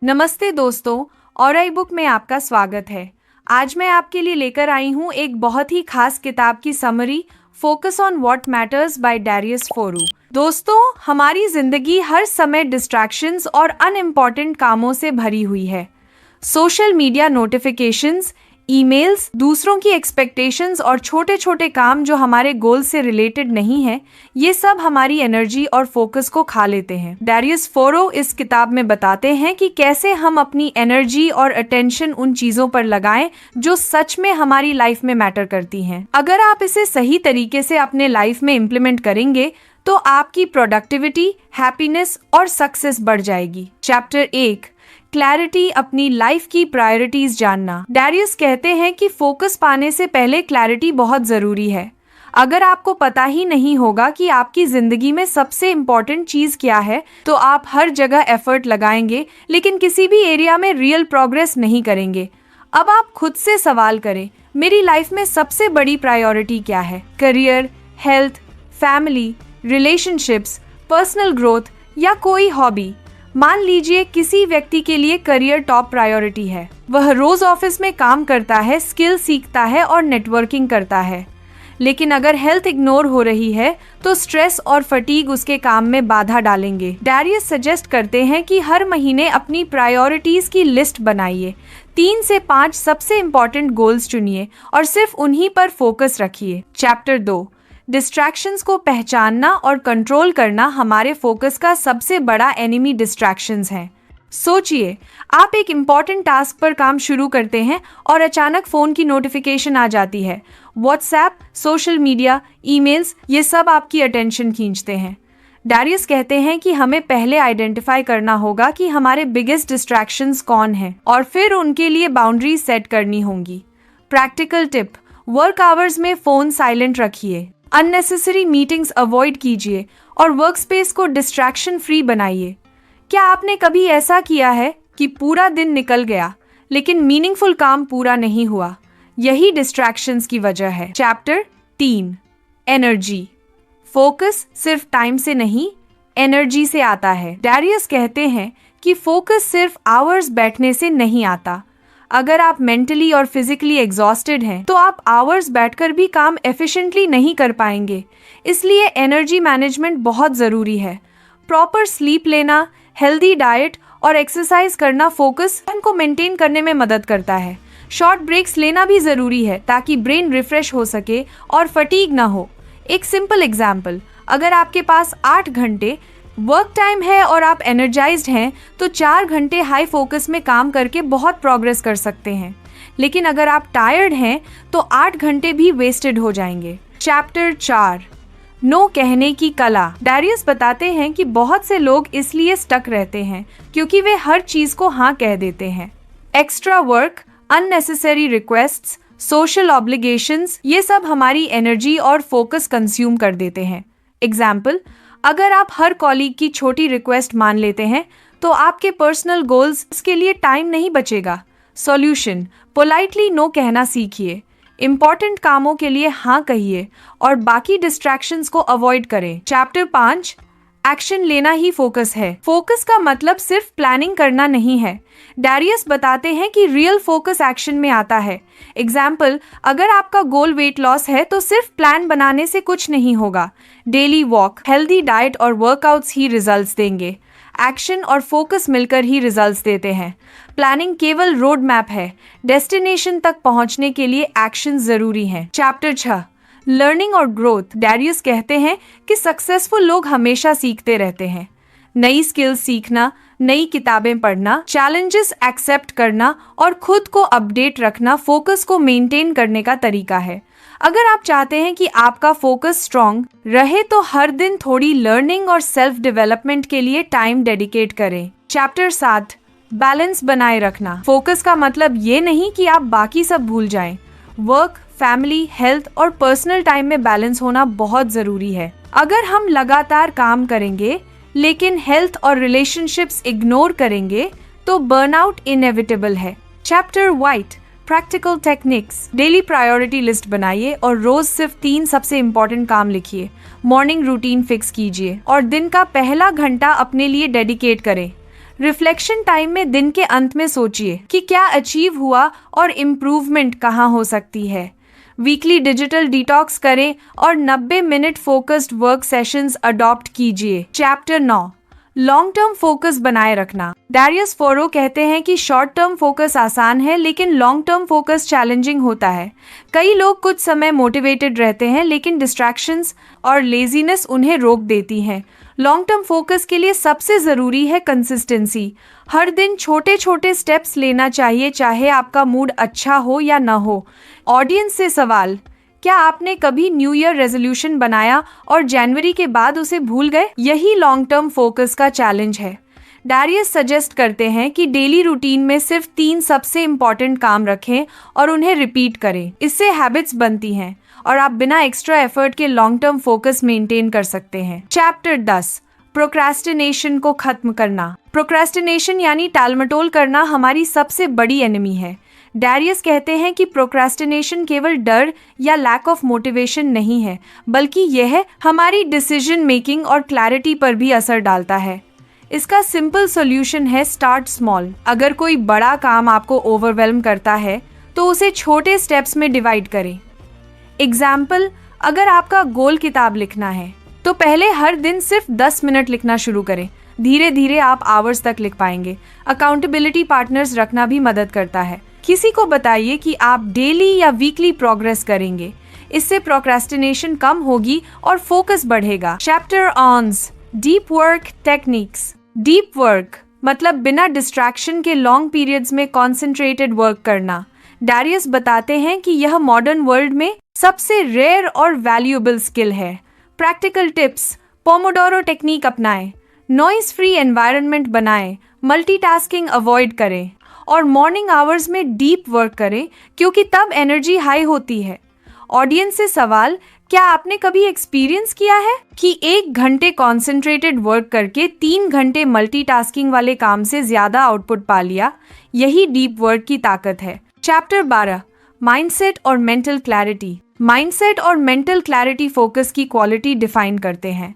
नमस्ते दोस्तों, और आई बुक में आपका स्वागत है। आज मैं आपके लिए लेकर आई हूँ एक बहुत ही खास किताब की summary, focus on what matters by Darius Foroux. दोस्तों, हमारी जिंदगी हर समय डिस्ट्रैक्शंस और अनइम्पॉर्टेंट कामों से भरी हुई है। सोशल मीडिया नोटिफिकेशंस, ईमेल्स, दूसरों की एक्सपेक्टेशंस और छोटे छोटे काम जो हमारे गोल से रिलेटेड नहीं है, ये सब हमारी एनर्जी और फोकस को खा लेते हैं। डैरियस फोरो इस किताब में बताते हैं कि कैसे हम अपनी एनर्जी और अटेंशन उन चीजों पर लगाएं जो सच में हमारी लाइफ में मैटर करती हैं। अगर आप इसे सही तरीके से अपने लाइफ में इम्प्लीमेंट करेंगे तो आपकी प्रोडक्टिविटी, हैप्पीनेस और सक्सेस बढ़ जाएगी। चैप्टर 1, क्लैरिटी, अपनी लाइफ की प्रायोरिटीज जानना। डैरियस कहते हैं कि फोकस पाने से पहले क्लैरिटी बहुत जरूरी है। अगर आपको पता ही नहीं होगा कि आपकी जिंदगी में सबसे इम्पोर्टेंट चीज क्या है, तो आप हर जगह एफर्ट लगाएंगे लेकिन किसी भी एरिया में रियल प्रोग्रेस नहीं करेंगे। अब आप खुद से सवाल करें, मेरी लाइफ में सबसे बड़ी प्रायोरिटी क्या है? Career, health, family, relationships, personal growth या कोई हॉबी? मान लीजिए किसी व्यक्ति के लिए करियर टॉप प्रायोरिटी है। वह रोज ऑफिस में काम करता है, स्किल सीखता है और नेटवर्किंग करता है। लेकिन अगर हेल्थ इग्नोर हो रही है तो स्ट्रेस और फटीग उसके काम में बाधा डालेंगे। डैरियस सजेस्ट करते हैं कि हर महीने अपनी प्रायोरिटीज की लिस्ट बनाइए। 3 से 5 सबसे इम्पोर्टेंट गोल्स चुनिए और सिर्फ उन्हीं पर फोकस रखिए। चैप्टर 2, डिस्ट्रैक्शंस को पहचानना और कंट्रोल करना। हमारे फोकस का सबसे बड़ा एनिमी डिस्ट्रैक्शंस हैं। सोचिए, आप एक इम्पॉर्टेंट टास्क पर काम शुरू करते हैं और अचानक फ़ोन की नोटिफिकेशन आ जाती है। व्हाट्सएप, सोशल मीडिया, ईमेल्स, ये सब आपकी अटेंशन खींचते हैं। डैरियस कहते हैं कि हमें पहले आइडेंटिफाई करना होगा कि हमारे बिगेस्ट डिस्ट्रैक्शंस कौन हैं और फिर उनके लिए बाउंड्रीज सेट करनी होंगी। प्रैक्टिकल टिप, वर्क आवर्स में फ़ोन साइलेंट रखिए, अननेसेसरी मीटिंग्स अवॉइड कीजिए और वर्क स्पेस को डिस्ट्रैक्शन फ्री बनाइए। क्या आपने कभी ऐसा किया है कि पूरा दिन निकल गया लेकिन मीनिंगफुल काम पूरा नहीं हुआ? यही डिस्ट्रैक्शंस की वजह है। चैप्टर 3, एनर्जी, फोकस सिर्फ टाइम से नहीं, एनर्जी से आता है। डैरियस कहते हैं कि फोकस सिर्फ आवर्स बैठने से नहीं आता। अगर आप मेंटली और फिजिकली एग्जॉस्टेड हैं तो आप आवर्स बैठकर भी काम एफिशिएंटली नहीं कर पाएंगे। इसलिए एनर्जी मैनेजमेंट बहुत ज़रूरी है। प्रॉपर स्लीप लेना, हेल्दी डाइट और एक्सरसाइज करना फोकस को मेंटेन करने में मदद करता है। शॉर्ट ब्रेक्स लेना भी ज़रूरी है ताकि ब्रेन रिफ्रेश हो सके और फटीग ना हो। एक सिंपल एग्जाम्पल, अगर आपके पास 8 घंटे वर्क टाइम है और आप एनर्जाइज्ड हैं तो 4 घंटे हाई फोकस में काम करके बहुत प्रोग्रेस कर सकते हैं। लेकिन अगर आप टायर्ड हैं तो 8 घंटे भी वेस्टेड हो जाएंगे। चैप्टर 4, नो कहने की कला। डैरियस बताते हैं कि बहुत से लोग इसलिए स्टक रहते हैं क्योंकि वे हर चीज को हाँ कह देते हैं। Extra work, unnecessary requests, social obligations, ये सब हमारी एनर्जी और फोकस कंज्यूम कर देते हैं। एग्जाम्पल, अगर आप हर कॉलीग की छोटी रिक्वेस्ट मान लेते हैं तो आपके पर्सनल गोल्स के लिए टाइम नहीं बचेगा। सॉल्यूशन, पोलाइटली नो कहना सीखिए, इंपॉर्टेंट कामों के लिए हाँ कहिए और बाकी डिस्ट्रैक्शंस को अवॉइड करें। चैप्टर 5, एक्शन लेना ही फोकस है। फोकस का मतलब सिर्फ प्लानिंग करना नहीं है। डैरियस बताते हैं कि रियल फोकस एक्शन में आता है। एग्जाम्पल, अगर आपका गोल वेट लॉस है तो सिर्फ प्लान बनाने से कुछ नहीं होगा। डेली वॉक, हेल्दी डाइट और वर्कआउट्स ही रिजल्ट्स देंगे। एक्शन और फोकस मिलकर ही रिजल्ट्स देते हैं। प्लानिंग केवल रोड मैप है, डेस्टिनेशन तक पहुंचने के लिए एक्शन जरूरी हैं। चैप्टर 6, लर्निंग और ग्रोथ। डैरियस कहते हैं कि सक्सेसफुल लोग हमेशा सीखते रहते हैं। नई स्किल्स सीखना, नई किताबें पढ़ना, चैलेंजेस एक्सेप्ट करना और खुद को अपडेट रखना फोकस को मेंटेन करने का तरीका है। अगर आप चाहते हैं कि आपका फोकस स्ट्रॉन्ग रहे तो हर दिन थोड़ी लर्निंग और सेल्फ डेवलपमेंट के लिए टाइम डेडिकेट करें। चैप्टर 7, बैलेंस बनाए रखना। फोकस का मतलब ये नहीं कि आप बाकी सब भूल जाएं। वर्क, फैमिली, हेल्थ और पर्सनल टाइम में बैलेंस होना बहुत ज़रूरी है। अगर हम लगातार काम करेंगे लेकिन हेल्थ और रिलेशनशिप्स इग्नोर करेंगे तो बर्नआउट इनएविटेबल है। Chapter 8, practical techniques. Daily priority list बनाइए और रोज सिर्फ 3 सबसे इम्पोर्टेंट काम लिखिए। मॉर्निंग रूटीन फिक्स कीजिए और दिन का पहला घंटा अपने लिए डेडिकेट करें। रिफ्लेक्शन टाइम में दिन के अंत में सोचिए कि क्या अचीव हुआ और इम्प्रूवमेंट कहाँ हो सकती है। वीकली डिजिटल डिटॉक्स करें और 90 minute focused work sessions adopt कीजिए। चैप्टर 9, लॉन्ग टर्म फोकस बनाए रखना। डैरियस फोरो कहते हैं कि शॉर्ट टर्म फोकस आसान है लेकिन लॉन्ग टर्म फोकस चैलेंजिंग होता है। कई लोग कुछ समय मोटिवेटेड रहते हैं लेकिन डिस्ट्रैक्शंस और लेजीनेस उन्हें रोक देती हैं। लॉन्ग टर्म फोकस के लिए सबसे ज़रूरी है कंसिस्टेंसी। हर दिन छोटे छोटे स्टेप्स लेना चाहिए, चाहे आपका मूड अच्छा हो या न हो। ऑडियंस से सवाल, क्या आपने कभी न्यू ईयर रेजोल्यूशन बनाया और जनवरी के बाद उसे भूल गए? यही लॉन्ग टर्म फोकस का चैलेंज है। डैरियस सजेस्ट करते हैं कि डेली रूटीन में सिर्फ 3 सबसे इम्पॉर्टेंट काम रखें और उन्हें रिपीट करें। इससे हैबिट्स बनती हैं और आप बिना एक्स्ट्रा एफर्ट के लॉन्ग टर्म फोकस मेंटेन कर सकते हैं। चैप्टर 10, प्रोक्रेस्टिनेशन को खत्म करना। प्रोक्रेस्टिनेशन यानी टालमटोल करना हमारी सबसे बड़ी एनिमी है। डैरियस कहते हैं कि प्रोक्रेस्टिनेशन केवल डर या लैक ऑफ मोटिवेशन नहीं है, बल्कि यह हमारी डिसीजन मेकिंग और क्लैरिटी पर भी असर डालता है। इसका सिंपल सॉल्यूशन है स्टार्ट स्मॉल। अगर कोई बड़ा काम आपको ओवरवेल्म करता है तो उसे छोटे स्टेप्स में डिवाइड करें। एग्जाम्पल, अगर आपका गोल किताब लिखना है तो पहले हर दिन सिर्फ 10 मिनट लिखना शुरू करें। धीरे धीरे आप आवर्स तक लिख पाएंगे। अकाउंटेबिलिटी पार्टनर्स रखना भी मदद करता है। किसी को बताइए कि आप डेली या वीकली प्रोग्रेस करेंगे। इससे प्रोक्रेस्टिनेशन कम होगी और फोकस बढ़ेगा। Chapter ones, deep work techniques. Deep work मतलब बिना डिस्ट्रैक्शन के लॉन्ग पीरियड्स में कॉन्सेंट्रेटेड वर्क करना। डैरियस बताते हैं कि यह मॉडर्न वर्ल्ड में सबसे रेयर और वैल्यूएबल स्किल है। प्रैक्टिकल टिप्स, पोमोडोरो टेक्निक अपनाएं, नॉइज फ्री एनवायरनमेंट बनाएं, मल्टीटास्किंग अवॉइड करें और मॉर्निंग आवर्स में डीप वर्क करें क्योंकि तब एनर्जी हाई होती है। ऑडियंस से सवाल, क्या आपने कभी एक्सपीरियंस किया है कि 1 घंटे कॉन्सेंट्रेटेड वर्क करके 3 घंटे मल्टीटास्किंग वाले काम से ज्यादा आउटपुट पा लिया? यही डीप वर्क की ताकत है। चैप्टर 12, माइंडसेट और मेंटल क्लैरिटी। माइंडसेट और मेंटल क्लैरिटी फोकस की क्वालिटी डिफाइन करते हैं।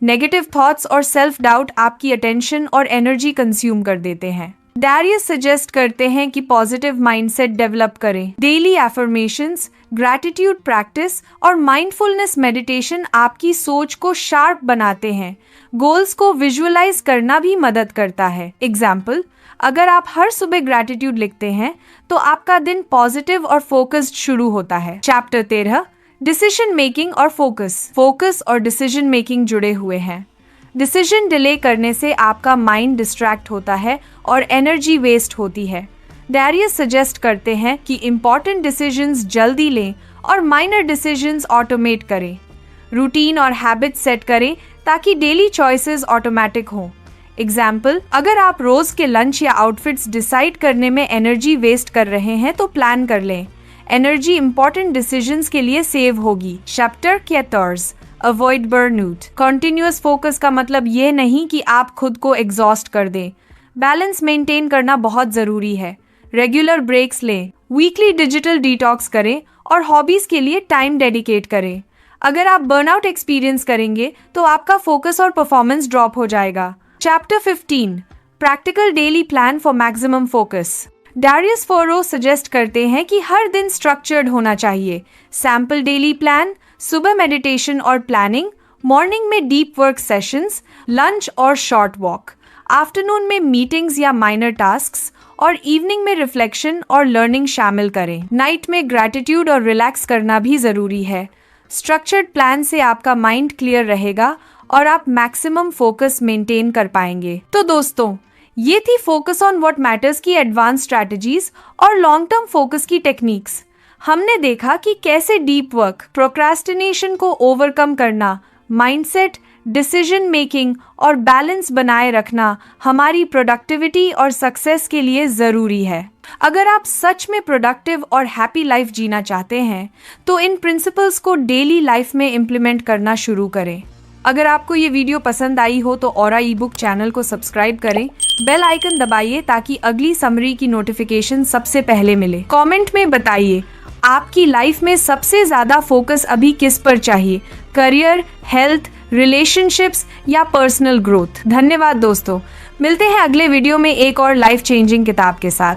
नेगेटिव थॉट्स और सेल्फ डाउट आपकी अटेंशन और एनर्जी कंज्यूम कर देते हैं। डैरियस सजेस्ट करते हैं कि पॉजिटिव माइंडसेट डेवलप करें। डेली एफर्मेशंस, ग्रैटिट्यूड प्रैक्टिस और माइंडफुलनेस मेडिटेशन आपकी सोच को शार्प बनाते हैं। गोल्स को विजुअलाइज करना भी मदद करता है। एग्जाम्पल, अगर आप हर सुबह ग्रैटिट्यूड लिखते हैं तो आपका दिन पॉजिटिव और फोकस्ड शुरू होता है। चैप्टर 13, डिसीजन मेकिंग और फोकस। फोकस और डिसीजन मेकिंग जुड़े हुए हैं। डिसीजन डिले करने से आपका माइंड डिस्ट्रैक्ट होता है और एनर्जी वेस्ट होती है। डैरियस सजेस्ट करते हैं कि इम्पॉर्टेंट डिसीजंस जल्दी लें और माइनर डिसीजंस ऑटोमेट करें। रूटीन और हैबिट सेट करें ताकि डेली चॉइसेस ऑटोमेटिक हों। एग्जाम्पल, अगर आप रोज के लंच या आउटफिट्स डिसाइड करने में एनर्जी वेस्ट कर रहे हैं तो प्लान कर लें। एनर्जी इंपॉर्टेंट डिसीजंस के लिए सेव होगी। Chapter 14, avoid burnout. Continuous focus का मतलब ये नहीं कि आप खुद को एग्जॉस्ट कर दें। बैलेंस मेंटेन करना बहुत ज़रूरी है। रेगुलर ब्रेक्स लें, वीकली डिजिटल डिटॉक्स करें और हॉबीज़ के लिए टाइम डेडिकेट करें। अगर आप बर्नआउट एक्सपीरियंस करेंगे तो आपका फोकस और परफॉर्मेंस ड्रॉप हो जाएगा। Chapter 15, practical daily plan for maximum focus. Darius फोरो सजेस्ट करते हैं कि हर दिन स्ट्रक्चर्ड होना चाहिए। सैम्पल डेली प्लान, सुबह मेडिटेशन और प्लानिंग, मॉर्निंग में डीप वर्क सेशंस, लंच और शॉर्ट वॉक, आफ्टरनून में मीटिंग्स या माइनर टास्क्स और इवनिंग में रिफ्लेक्शन और लर्निंग शामिल करें। नाइट में ग्रैटिट्यूड और रिलैक्स करना भी ज़रूरी है। स्ट्रक्चर्ड प्लान से आपका माइंड क्लियर रहेगा और आप मैक्सिमम फोकस मेंटेन कर पाएंगे। तो दोस्तों, ये थी फोकस ऑन व्हाट मैटर्स की एडवांस स्ट्रैटेजीज और लॉन्ग टर्म फोकस की टेक्निक्स। हमने देखा कि कैसे डीप वर्क, प्रोक्रास्टिनेशन को ओवरकम करना, माइंडसेट, डिसीजन मेकिंग और बैलेंस बनाए रखना हमारी प्रोडक्टिविटी और सक्सेस के लिए ज़रूरी है। अगर आप सच में प्रोडक्टिव और हैप्पी लाइफ जीना चाहते हैं तो इन प्रिंसिपल्स को डेली लाइफ में इम्प्लीमेंट करना शुरू करें। अगर आपको ये वीडियो पसंद आई हो तो औरा ई बुक चैनल को सब्सक्राइब करें, बेल आइकन दबाइए ताकि अगली समरी की नोटिफिकेशन सबसे पहले मिले। कमेंट में बताइए आपकी लाइफ में सबसे ज़्यादा फोकस अभी किस पर चाहिए, करियर, हेल्थ, रिलेशनशिप्स या पर्सनल ग्रोथ। धन्यवाद दोस्तों, मिलते हैं अगले वीडियो में एक और लाइफ चेंजिंग किताब के साथ।